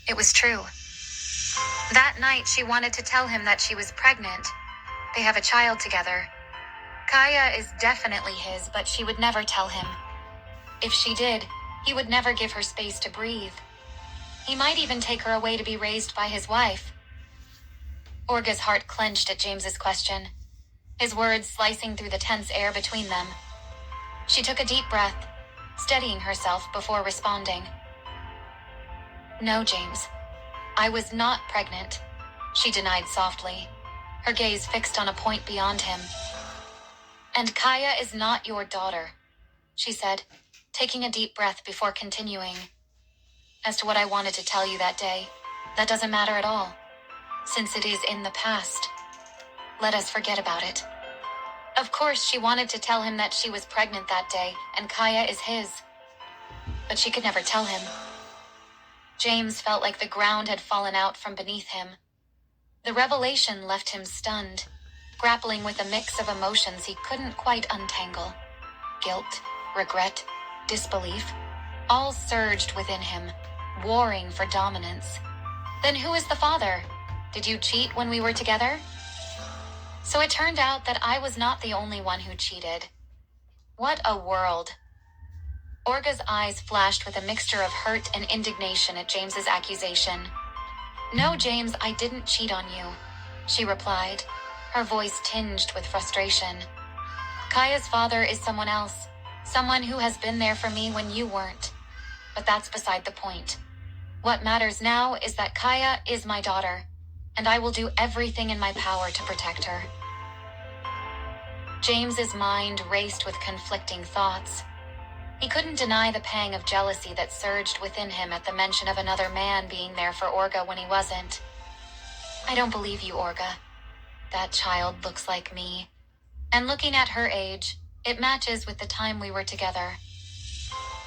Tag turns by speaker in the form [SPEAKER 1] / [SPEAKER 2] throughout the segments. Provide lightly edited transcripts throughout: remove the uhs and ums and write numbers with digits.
[SPEAKER 1] It was true. That night, she wanted to tell him that she was pregnant. They have a child together. Kaya is definitely his, but she would never tell him. If she did, he would never give her space to breathe. He might even take her away to be raised by his wife. Orga's heart clenched at James's question, his words slicing through the tense air between them. She took a deep breath, steadying herself before responding. "No, James. I was not pregnant," she denied softly, her gaze fixed on a point beyond him. "And Kaya is not your daughter," she said, taking a deep breath before continuing. "As to what I wanted to tell you that day, that doesn't matter at all. Since it is in the past, let us forget about it." Of course, she wanted to tell him that she was pregnant that day and Kaya is his. But she could never tell him. James felt like the ground had fallen out from beneath him. The revelation left him stunned, grappling with a mix of emotions he couldn't quite untangle. Guilt, regret, disbelief, all surged within him, warring for dominance. Then who is the father? Did you cheat when we were together? So it turned out that I was not the only one who cheated. What a world. Orga's eyes flashed with a mixture of hurt and indignation at James's accusation. "No, James, I didn't cheat on you," she replied, her voice tinged with frustration. "Kaya's father is someone else, someone who has been there for me when you weren't. But that's beside the point. What matters now is that Kaya is my daughter, and I will do everything in my power to protect her." James's mind raced with conflicting thoughts. He couldn't deny the pang of jealousy that surged within him at the mention of another man being there for Orga when he wasn't. "I don't believe you, Orga. That child looks like me. And looking at her age, it matches with the time we were together.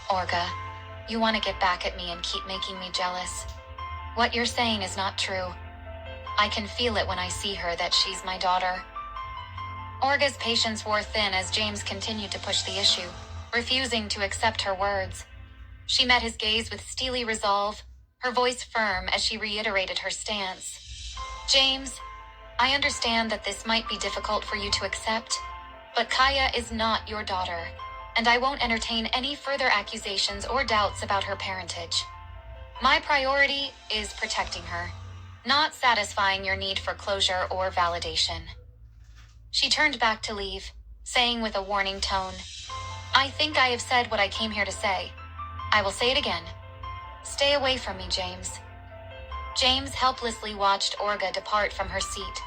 [SPEAKER 1] Orga, you want to get back at me and keep making me jealous. What you're saying is not true. I can feel it when I see her that she's my daughter." Orga's patience wore thin as James continued to push the issue, refusing to accept her words. She met his gaze with steely resolve, her voice firm as she reiterated her stance. "James, I understand that this might be difficult for you to accept, but Kaya is not your daughter, and I won't entertain any further accusations or doubts about her parentage. My priority is protecting her, not satisfying your need for closure or validation." She turned back to leave, saying with a warning tone, "I think I have said what I came here to say. I will say it again. Stay away from me, James." James helplessly watched Orga depart from her seat,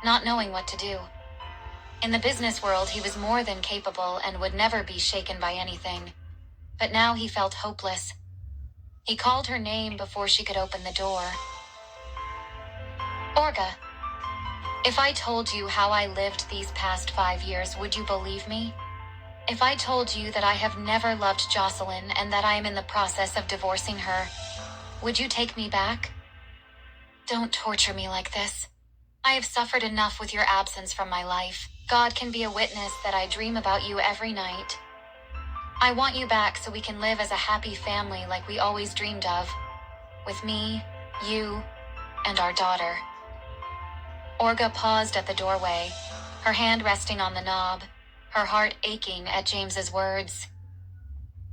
[SPEAKER 1] not knowing what to do. In the business world, he was more than capable and would never be shaken by anything. But now he felt hopeless. He called her name before she could open the door. "Orga, if I told you how I lived these past 5 years, would you believe me? If I told you that I have never loved Jocelyn and that I am in the process of divorcing her, would you take me back? Don't torture me like this. I have suffered enough with your absence from my life. God can be a witness that I dream about you every night. I want you back so we can live as a happy family like we always dreamed of, with me, you, and our daughter." Orga paused at the doorway, her hand resting on the knob, her heart aching at James's words.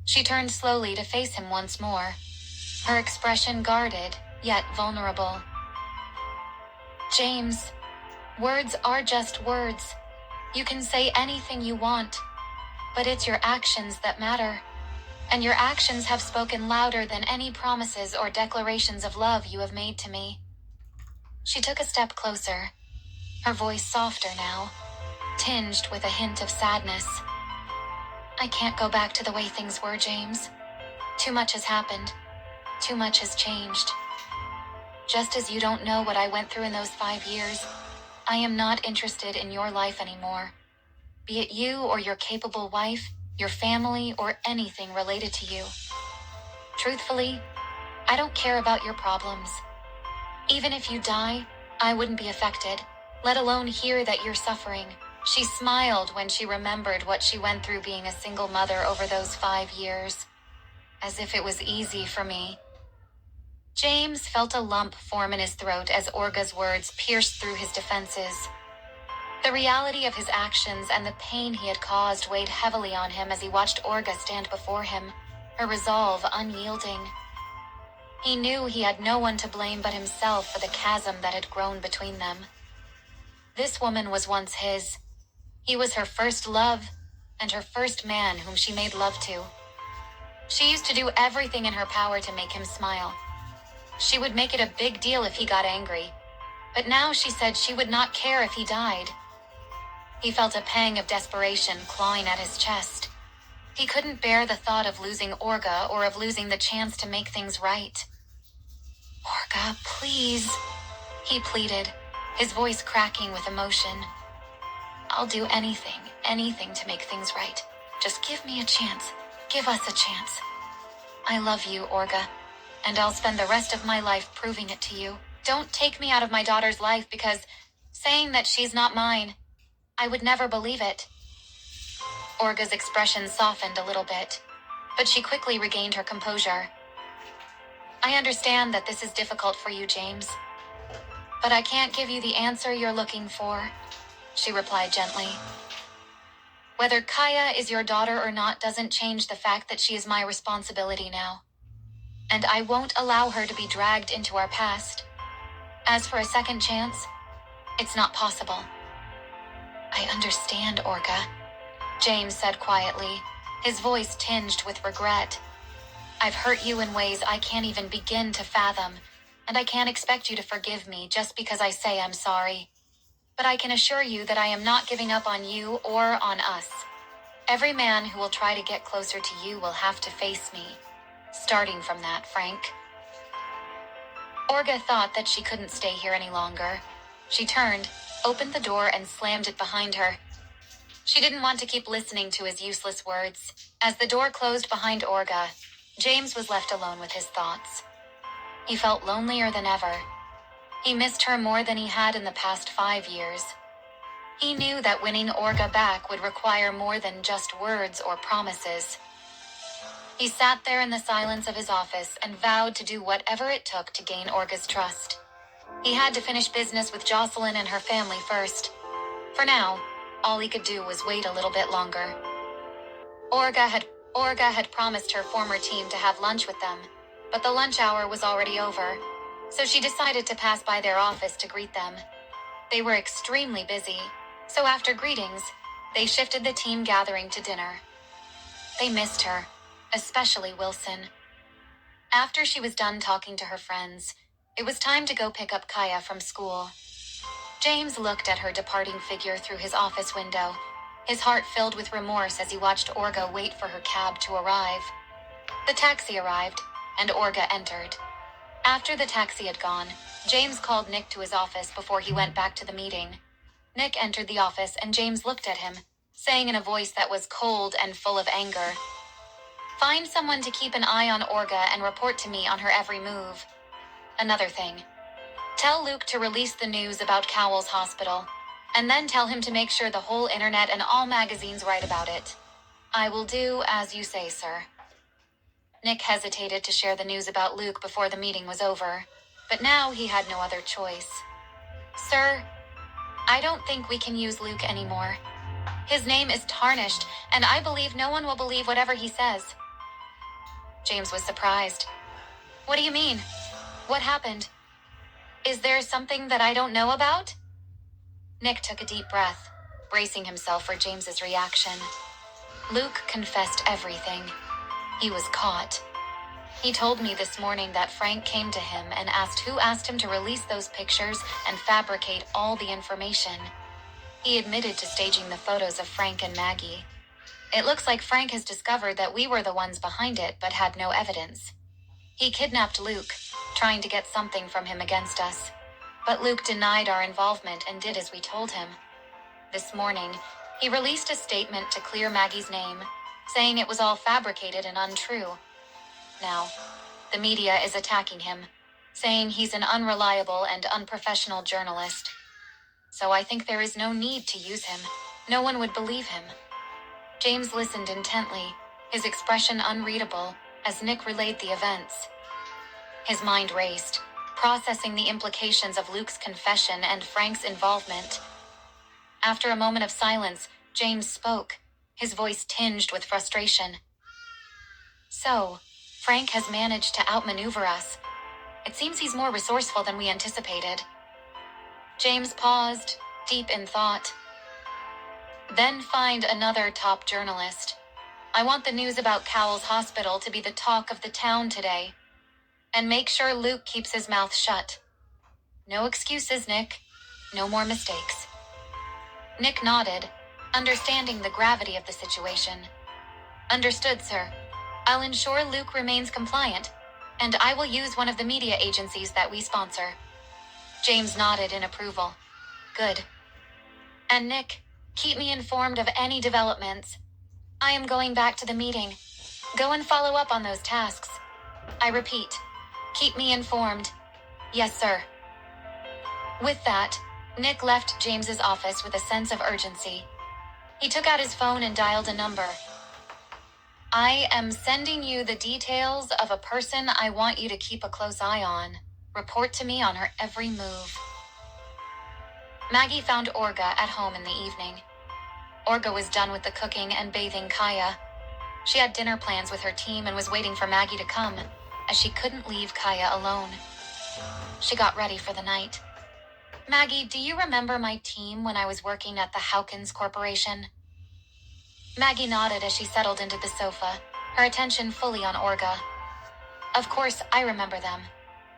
[SPEAKER 1] She turned slowly to face him once more, her expression guarded, yet vulnerable. "James, words are just words. You can say anything you want, but it's your actions that matter. And your actions have spoken louder than any promises or declarations of love you have made to me." She took a step closer, her voice softer now, tinged with a hint of sadness. "I can't go back to the way things were, James. Too much has happened. Too much has changed. Just as you don't know what I went through in those 5 years, I am not interested in your life anymore. Be it you or your capable wife, your family, or anything related to you. Truthfully, I don't care about your problems. Even if you die, I wouldn't be affected, let alone hear that you're suffering." She smiled when she remembered what she went through being a single mother over those 5 years. "As if it was easy for me." James felt a lump form in his throat as Orga's words pierced through his defenses. The reality of his actions and the pain he had caused weighed heavily on him as he watched Orga stand before him, her resolve unyielding. He knew he had no one to blame but himself for the chasm that had grown between them. This woman was once his. He was her first love, and her first man whom she made love to. She used to do everything in her power to make him smile. She would make it a big deal if he got angry, but now she said she would not care if he died. He felt a pang of desperation clawing at his chest. He couldn't bear the thought of losing Orga or of losing the chance to make things right. "Orga, please," he pleaded, his voice cracking with emotion. "I'll do anything to make things right. Just give me a chance. Give us a chance. I love you, Orga, and I'll spend the rest of my life proving it to you. Don't take me out of my daughter's life because saying that she's not mine, I would never believe it." Orga's expression softened a little bit, but she quickly regained her composure. "I understand that this is difficult for you, James, but I can't give you the answer you're looking for," she replied gently. "Whether Kaya is your daughter or not doesn't change the fact that she is my responsibility now, and I won't allow her to be dragged into our past. As for a second chance, it's not possible." "I understand, Orga," James said quietly, his voice tinged with regret. "I've hurt you in ways I can't even begin to fathom, and I can't expect you to forgive me just because I say I'm sorry. But I can assure you that I am not giving up on you or on us. Every man who will try to get closer to you will have to face me. Starting from that, Frank." Orga thought that she couldn't stay here any longer. She turned, opened the door, and slammed it behind her. She didn't want to keep listening to his useless words. As the door closed behind Orga, James was left alone with his thoughts. He felt lonelier than ever. He missed her more than he had in the past 5 years. He knew that winning Orga back would require more than just words or promises. He sat there in the silence of his office and vowed to do whatever it took to gain Orga's trust. He had to finish business with Jocelyn and her family first. For now, all he could do was wait a little bit longer. Orga had promised her former team to have lunch with them, but the lunch hour was already over, so she decided to pass by their office to greet them. They were extremely busy, so after greetings, they shifted the team gathering to dinner. They missed her, especially Wilson. After she was done talking to her friends, it was time to go pick up Kaya from school. James looked at her departing figure through his office window, his heart filled with remorse as he watched Orga wait for her cab to arrive. The taxi arrived, and Orga entered. After the taxi had gone, James called Nick to his office before he went back to the meeting. Nick entered the office and James looked at him, saying in a voice that was cold and full of anger, "Find someone to keep an eye on Orga and report to me on her every move. Another thing. Tell Luke to release the news about Cowell's hospital, and then tell him to make sure the whole internet and all magazines write about it. I will do as you say, sir." Nick hesitated to share the news about Luke before the meeting was over, but now he had no other choice. "Sir, I don't think we can use Luke anymore. His name is tarnished, and I believe no one will believe whatever he says." James was surprised. "What do you mean? What happened? Is there something that I don't know about?" Nick took a deep breath, bracing himself for James's reaction. Luke confessed everything. He was caught. He told me this morning that Frank came to him and asked who asked him to release those pictures and fabricate all the information. He admitted to staging the photos of Frank and Maggie. It looks like Frank has discovered that we were the ones behind it but had no evidence. He kidnapped Luke, trying to get something from him against us. But Luke denied our involvement and did as we told him. This morning, he released a statement to clear Maggie's name, saying it was all fabricated and untrue. Now, the media is attacking him, saying he's an unreliable and unprofessional journalist. So I think there is no need to use him. No one would believe him. James listened intently, his expression unreadable, as Nick relayed the events. His mind raced, processing the implications of Luke's confession and Frank's involvement. After a moment of silence, James spoke, his voice tinged with frustration. "So, Frank has managed to outmaneuver us. It seems he's more resourceful than we anticipated." James paused, deep in thought. "Then find another top journalist. I want the news about Cowell's hospital to be the talk of the town today. And make sure Luke keeps his mouth shut. No excuses, Nick. No more mistakes." Nick nodded, understanding the gravity of the situation. "Understood, sir. I'll ensure Luke remains compliant, and I will use one of the media agencies that we sponsor." James nodded in approval. "Good. And Nick, keep me informed of any developments. I am going back to the meeting. Go and follow up on those tasks. I repeat, keep me informed." "Yes, sir." With that, Nick left James's office with a sense of urgency. He took out his phone and dialed a number. "I am sending you the details of a person I want you to keep a close eye on. Report to me on her every move." Maggie found Orga at home in the evening. Orga was done with the cooking and bathing Kaya. She had dinner plans with her team and was waiting for Maggie to come, as she couldn't leave Kaya alone. She got ready for the night. "Maggie, do you remember my team when I was working at the Hawkins Corporation?" Maggie nodded as she settled into the sofa, her attention fully on Orga. "Of course, I remember them.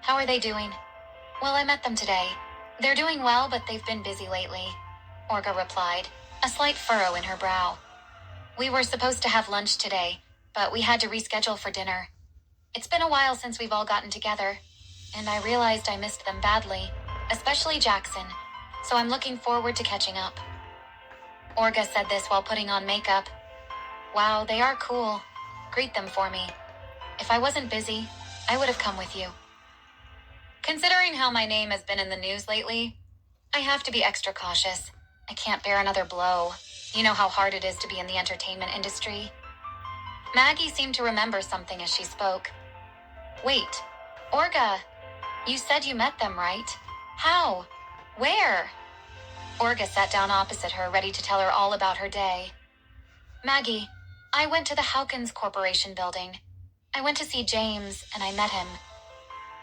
[SPEAKER 1] How are they doing?" "Well, I met them today. They're doing well, but they've been busy lately," Orga replied, a slight furrow in her brow. "We were supposed to have lunch today, but we had to reschedule for dinner. It's been a while since we've all gotten together, and I realized I missed them badly, especially Jackson, so I'm looking forward to catching up." Orga said this while putting on makeup. "Wow, they are cool. Greet them for me. If I wasn't busy, I would have come with you." "Considering how my name has been in the news lately, I have to be extra cautious. I can't bear another blow. You know how hard it is to be in the entertainment industry." Maggie seemed to remember something as she spoke. "Wait, Orga, you said you met them, right? How? Where?" Orga sat down opposite her, ready to tell her all about her day. "Maggie, I went to the Hawkins Corporation building. I went to see James, and I met him.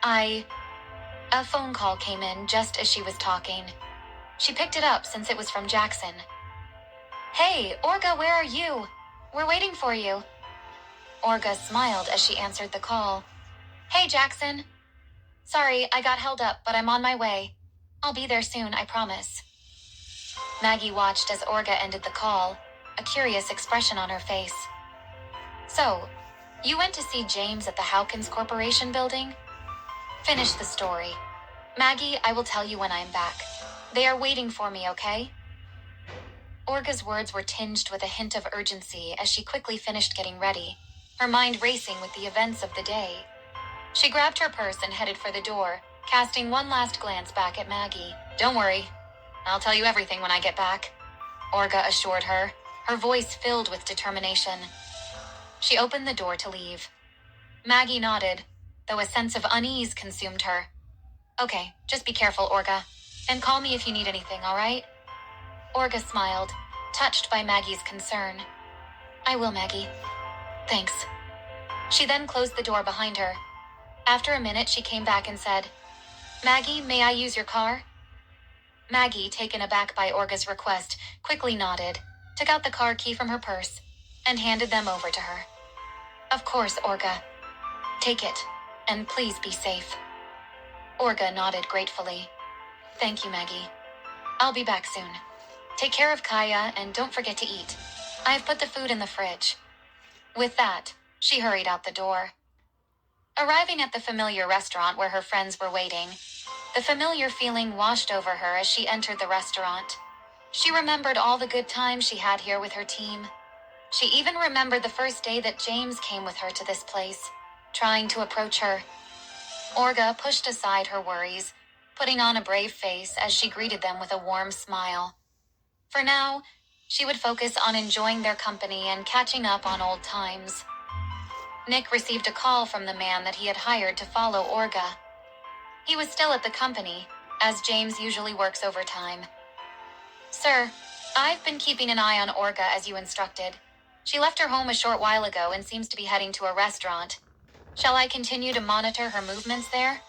[SPEAKER 1] A phone call came in just as she was talking. She picked it up since it was from Jackson. "Hey, Orga, where are you? We're waiting for you." Orga smiled as she answered the call. "Hey, Jackson. Sorry, I got held up, but I'm on my way. I'll be there soon, I promise." Maggie watched as Orga ended the call, a curious expression on her face. "So, you went to see James at the Hawkins Corporation building?" "Finish the story. Maggie, I will tell you when I'm back. They are waiting for me, okay?" Orga's words were tinged with a hint of urgency as she quickly finished getting ready, her mind racing with the events of the day. She grabbed her purse and headed for the door, casting one last glance back at Maggie. "Don't worry. I'll tell you everything when I get back," Orga assured her, her voice filled with determination. She opened the door to leave. Maggie nodded, though a sense of unease consumed her. "Okay, just be careful, Orga, and call me if you need anything, all right?" Orga smiled, touched by Maggie's concern. "I will, Maggie. Thanks." She then closed the door behind her. After a minute, she came back and said, "Maggie, may I use your car?" Maggie, taken aback by Orga's request, quickly nodded, took out the car key from her purse, and handed them over to her. "Of course, Orga. Take it, and please be safe." Orga nodded gratefully. "Thank you, Maggie. I'll be back soon. Take care of Kaya, and don't forget to eat. I've put the food in the fridge." With that, she hurried out the door. Arriving at the familiar restaurant where her friends were waiting, the familiar feeling washed over her as she entered the restaurant. She remembered all the good times she had here with her team. She even remembered the first day that James came with her to this place, trying to approach her. Orga pushed aside her worries, putting on a brave face as she greeted them with a warm smile. For now, she would focus on enjoying their company and catching up on old times. Nick received a call from the man that he had hired to follow Olga. He was still at the company, as James usually works overtime. "Sir, I've been keeping an eye on Olga as you instructed. She left her home a short while ago and seems to be heading to a restaurant. Shall I continue to monitor her movements there?"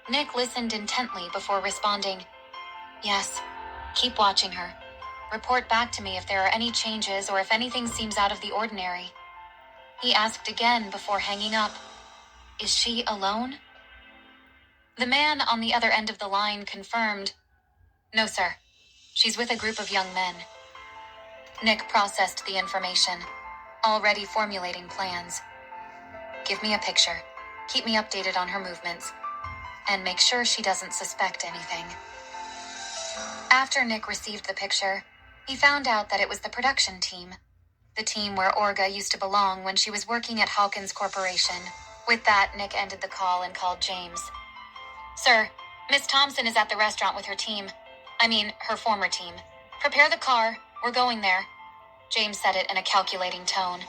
[SPEAKER 1] Nick listened intently before responding, "Yes, keep watching her. Report back to me if there are any changes or if anything seems out of the ordinary." He asked again before hanging up, "Is she alone?" The man on the other end of the line confirmed, "No, sir. She's with a group of young men." Nick processed the information, already formulating plans. "Give me a picture. Keep me updated on her movements. And make sure she doesn't suspect anything." After Nick received the picture, he found out that it was the production team. The team where Olga used to belong when she was working at Hawkins Corporation. With that, Nick ended the call and called James. "Sir, Miss Thompson is at the restaurant with her team. Her former team. Prepare the car. We're going there." James said it in a calculating tone.